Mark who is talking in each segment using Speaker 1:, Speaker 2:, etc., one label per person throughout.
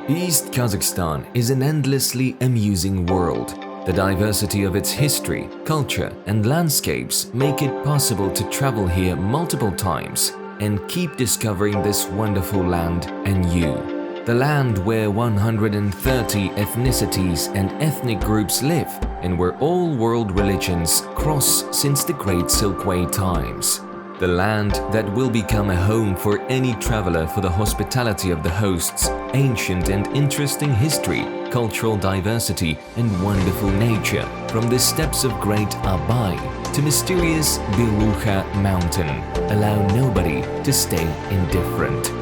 Speaker 1: East Kazakhstan is an endlessly amusing world. The diversity of its history, culture, and landscapes make it possible to travel here multiple times and keep discovering this wonderful land anew. The land where 130 ethnicities and ethnic groups live and where all world religions cross since the Great Silkway times. The land that will become a home for any traveler for the hospitality of the hosts, ancient and interesting history, cultural diversity, and wonderful nature, from the steppes of Great Abai to mysterious Belukha Mountain, allow nobody to stay indifferent.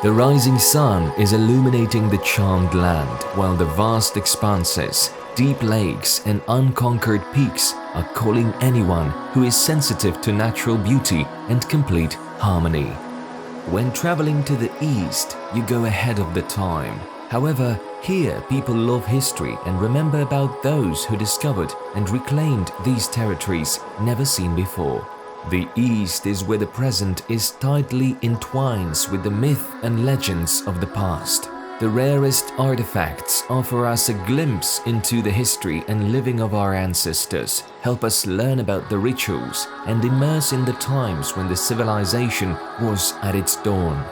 Speaker 1: The rising sun is illuminating the charmed land, while the vast expanses, deep lakes, and unconquered peaks are calling anyone who is sensitive to natural beauty and complete harmony. When traveling to the east, you go ahead of the time. However, here people love history and remember about those who discovered and reclaimed these territories never seen before. The East is where the present is tightly entwines with the myth and legends of the past. The rarest artifacts offer us a glimpse into the history and living of our ancestors, help us learn about the rituals, and immerse in the times when the civilization was at its dawn.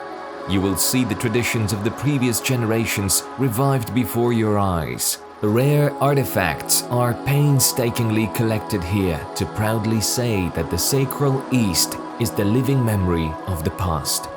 Speaker 1: You will see the traditions of the previous generations revived before your eyes. Rare artifacts are painstakingly collected here to proudly say that the Sacral East is the living memory of the past.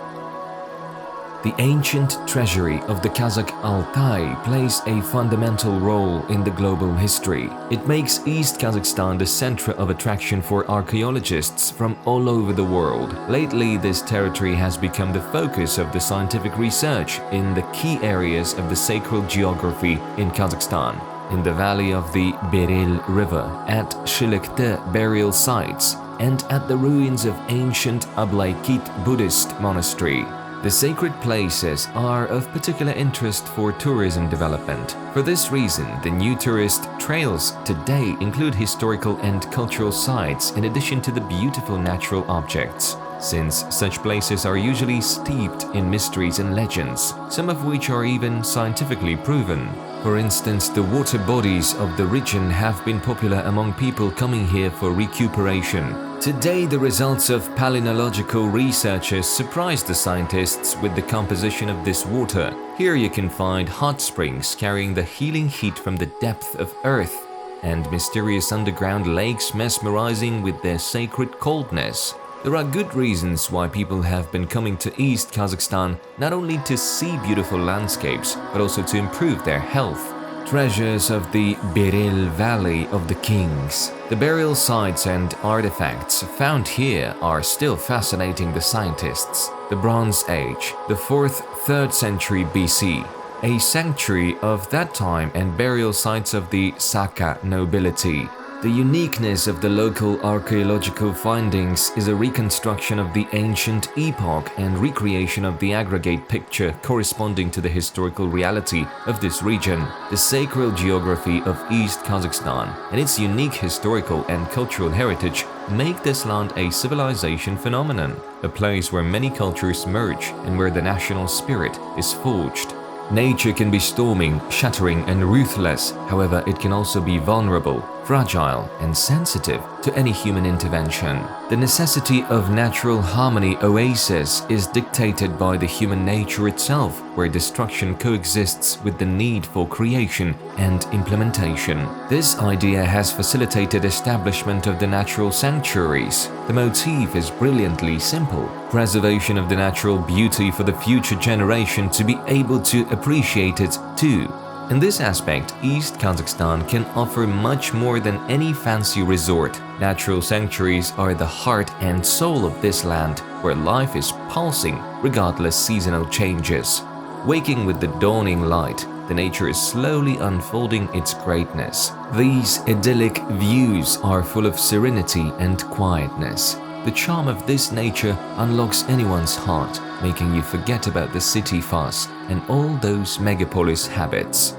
Speaker 1: The ancient treasury of the Kazakh Altai plays a fundamental role in the global history. It makes East Kazakhstan the center of attraction for archaeologists from all over the world. Lately, this territory has become the focus of the scientific research in the key areas of the sacral geography in Kazakhstan. In the valley of the Beril River, at Shilekte burial sites, and at the ruins of ancient Ablaykit Buddhist monastery. The sacred places are of particular interest for tourism development. For this reason, the new tourist trails today include historical and cultural sites in addition to the beautiful natural objects, since such places are usually steeped in mysteries and legends, some of which are even scientifically proven. For instance, the water bodies of the region have been popular among people coming here for recuperation. Today, the results of palynological researchers surprised the scientists with the composition of this water. Here you can find hot springs carrying the healing heat from the depth of earth, and mysterious underground lakes mesmerizing with their sacred coldness. There are good reasons why people have been coming to East Kazakhstan, not only to see beautiful landscapes, but also to improve their health. Treasures of the Beril Valley of the Kings. The burial sites and artifacts found here are still fascinating the scientists. The Bronze Age, the 4th-3rd century BC, a sanctuary of that time and burial sites of the Saka nobility. The uniqueness of the local archaeological findings is a reconstruction of the ancient epoch and recreation of the aggregate picture corresponding to the historical reality of this region. The sacral geography of East Kazakhstan and its unique historical and cultural heritage make this land a civilization phenomenon, a place where many cultures merge and where the national spirit is forged. Nature can be storming, shattering, and ruthless, however, it can also be vulnerable, fragile, and sensitive to any human intervention. The necessity of natural harmony oasis is dictated by the human nature itself, where destruction coexists with the need for creation and implementation. This idea has facilitated establishment of the natural sanctuaries. The motif is brilliantly simple: preservation of the natural beauty for the future generation to be able to appreciate it too. In this aspect, East Kazakhstan can offer much more than any fancy resort. Natural sanctuaries are the heart and soul of this land, where life is pulsing regardless seasonal changes. Waking with the dawning light, the nature is slowly unfolding its greatness. These idyllic views are full of serenity and quietness. The charm of this nature unlocks anyone's heart, making you forget about the city fuss and all those megapolis habits.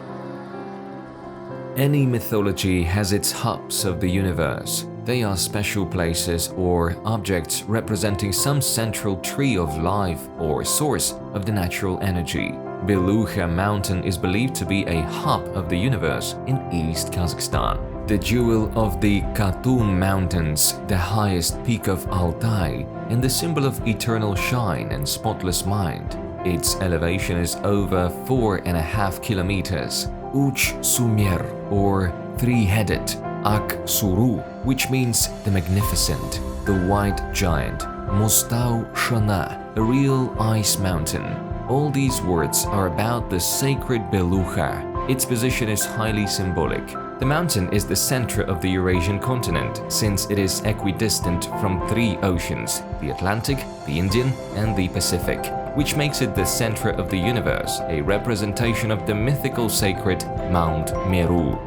Speaker 1: Any mythology has its hubs of the universe. They are special places or objects representing some central tree of life or source of the natural energy. Belukha Mountain is believed to be a hub of the universe in East Kazakhstan. The jewel of the Katun Mountains, the highest peak of Altai, and the symbol of eternal shine and spotless mind. Its elevation is over 4.5 kilometers. Uch Sumer, or three-headed, Ak Suru, which means the magnificent, the white giant, Mostau Shana, a real ice mountain. All these words are about the sacred Belukha. Its position is highly symbolic. The mountain is the center of the Eurasian continent, since it is equidistant from 3 oceans, the Atlantic, the Indian, and the Pacific, which makes it the center of the universe, a representation of the mythical sacred Mount Meru.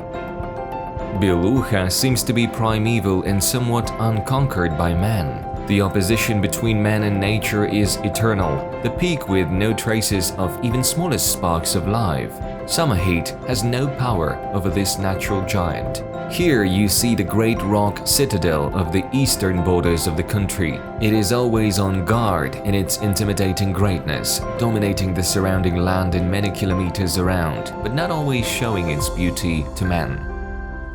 Speaker 1: Belukha seems to be primeval and somewhat unconquered by man. The opposition between man and nature is eternal, the peak with no traces of even smallest sparks of life. Summer heat has no power over this natural giant. Here you see the great rock citadel of the eastern borders of the country. It is always on guard in its intimidating greatness, dominating the surrounding land in many kilometers around, but not always showing its beauty to man.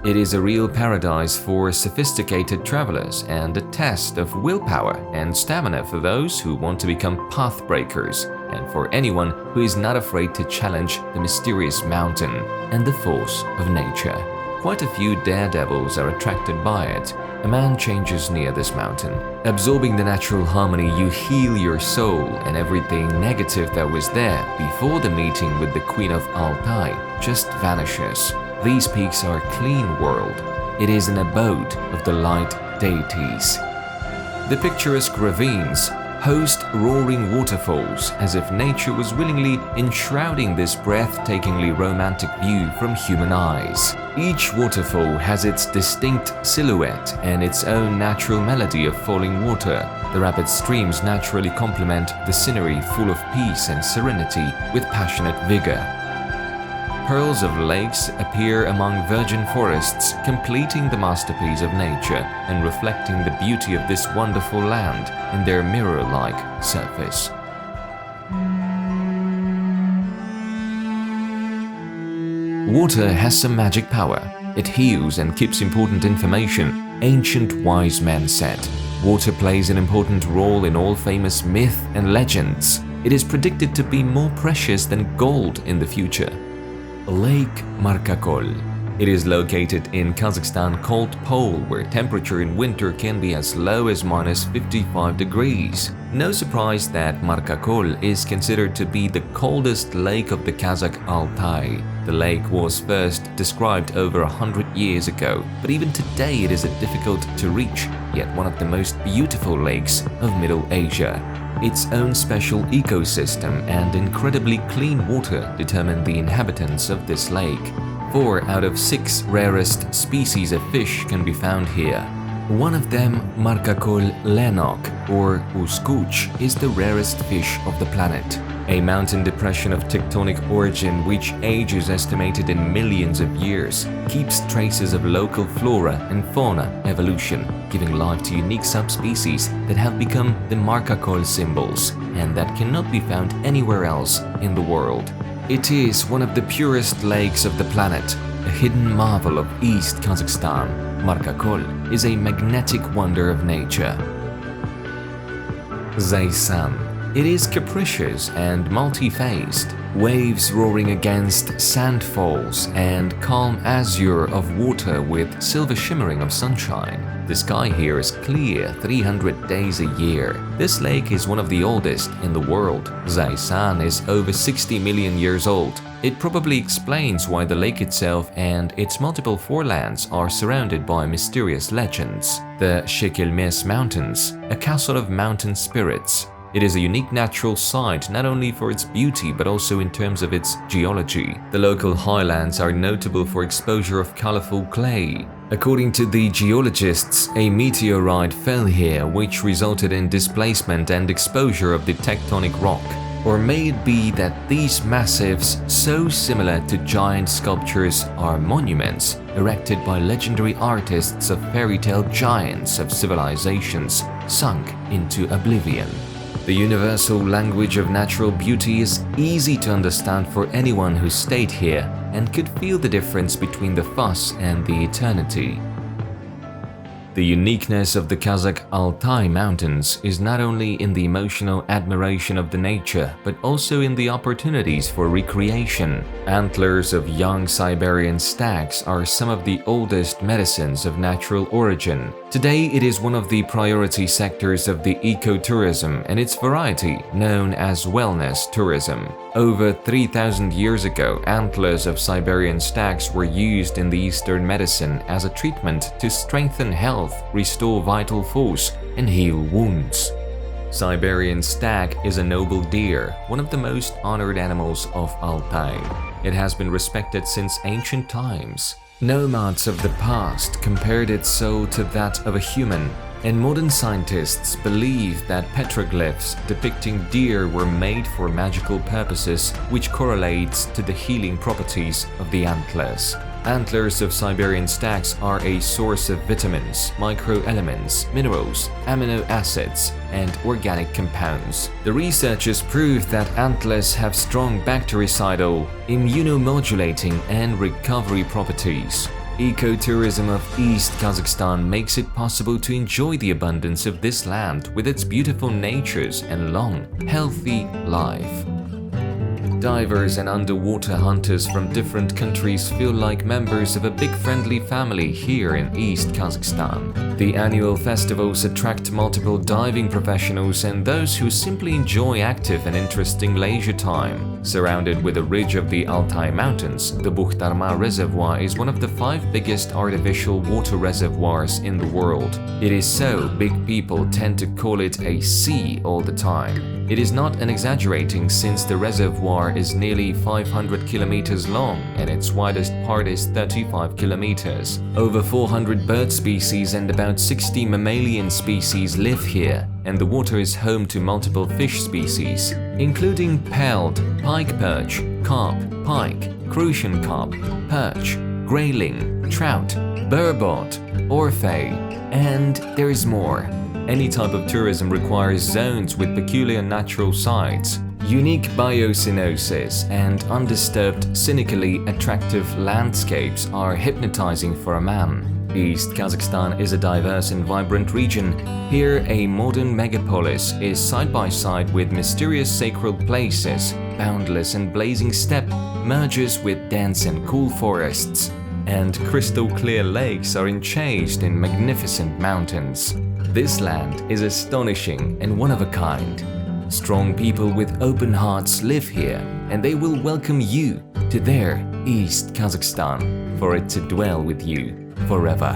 Speaker 1: It is a real paradise for sophisticated travelers and a test of willpower and stamina for those who want to become pathbreakers, and for anyone who is not afraid to challenge the mysterious mountain and the force of nature. Quite a few daredevils are attracted by it. A man changes near this mountain. Absorbing the natural harmony, you heal your soul, and everything negative that was there before the meeting with the Queen of Altai just vanishes. These peaks are a clean world. It is an abode of the light deities. The picturesque ravines host roaring waterfalls, as if nature was willingly enshrouding this breathtakingly romantic view from human eyes. Each waterfall has its distinct silhouette and its own natural melody of falling water. The rapid streams naturally complement the scenery full of peace and serenity with passionate vigor. Pearls of lakes appear among virgin forests, completing the masterpiece of nature and reflecting the beauty of this wonderful land in their mirror-like surface. Water has some magic power. It heals and keeps important information, ancient wise men said. Water plays an important role in all famous myth and legends. It is predicted to be more precious than gold in the future. Lake Markakol. It is located in Kazakhstan cold pole, where temperature in winter can be as low as -55 degrees. No surprise that Markakol is considered to be the coldest lake of the Kazakh Altai. The lake was first described over 100 years ago, but even today it is difficult to reach, yet one of the most beautiful lakes of Middle Asia. Its own special ecosystem and incredibly clean water determine the inhabitants of this lake. 4 out of 6 rarest species of fish can be found here. One of them, Markakol lenok or uskuch, is the rarest fish of the planet. A mountain depression of tectonic origin which age is estimated in millions of years, keeps traces of local flora and fauna evolution, giving life to unique subspecies that have become the Markakol symbols and that cannot be found anywhere else in the world. It is one of the purest lakes of the planet, a hidden marvel of East Kazakhstan. Markakol is a magnetic wonder of nature. Zaysan. It is capricious and multi-faced, waves roaring against sandfalls and calm azure of water with silver shimmering of sunshine. The sky here is clear 300 days a year. This lake is one of the oldest in the world. Zaysan is over 60 million years old. It probably explains why the lake itself and its multiple forelands are surrounded by mysterious legends. The Shekelmes Mountains, a castle of mountain spirits. It is a unique natural site not only for its beauty but also in terms of its geology. The local highlands are notable for exposure of colorful clay. According to the geologists, a meteorite fell here which resulted in displacement and exposure of the tectonic rock. Or may it be that these massives, so similar to giant sculptures, are monuments erected by legendary artists of fairy tale giants of civilizations sunk into oblivion. The universal language of natural beauty is easy to understand for anyone who stayed here and could feel the difference between the fuss and the eternity. The uniqueness of the Kazakh Altai Mountains is not only in the emotional admiration of the nature, but also in the opportunities for recreation. Antlers of young Siberian stags are some of the oldest medicines of natural origin. Today, it is one of the priority sectors of the ecotourism and its variety, known as wellness tourism. Over 3,000 years ago, antlers of Siberian stags were used in the Eastern medicine as a treatment to strengthen health, restore vital force, and heal wounds. Siberian stag is a noble deer, one of the most honored animals of Altai. It has been respected since ancient times. Nomads of the past compared its soul to that of a human, and modern scientists believe that petroglyphs depicting deer were made for magical purposes, which correlates to the healing properties of the antlers. Antlers of Siberian stags are a source of vitamins, microelements, minerals, amino acids, and organic compounds. The researchers proved that antlers have strong bactericidal, immunomodulating, and recovery properties. Ecotourism of East Kazakhstan makes it possible to enjoy the abundance of this land with its beautiful natures and long, healthy life. Divers and underwater hunters from different countries feel like members of a big friendly family here in East Kazakhstan. The annual festivals attract multiple diving professionals and those who simply enjoy active and interesting leisure time. Surrounded with a ridge of the Altai Mountains, the Bukhtarma Reservoir is one of the 5 biggest artificial water reservoirs in the world. It is so big people tend to call it a sea all the time. It is not an exaggerating since the reservoir is nearly 500 kilometers long and its widest part is 35 kilometers. Over 400 bird species and about 60 mammalian species live here, and the water is home to multiple fish species, including peld, pike perch, carp, pike, crucian carp, perch, grayling, trout, burbot, orphay, and there is more. Any type of tourism requires zones with peculiar natural sites, unique biocenosis, and undisturbed, scenically attractive landscapes are hypnotizing for a man. East Kazakhstan is a diverse and vibrant region. Here, a modern megapolis is side by side with mysterious sacred places, boundless and blazing steppe merges with dense and cool forests, and crystal clear lakes are enchased in magnificent mountains. This land is astonishing and one of a kind. Strong people with open hearts live here, and they will welcome you to their East Kazakhstan, for it to dwell with you forever.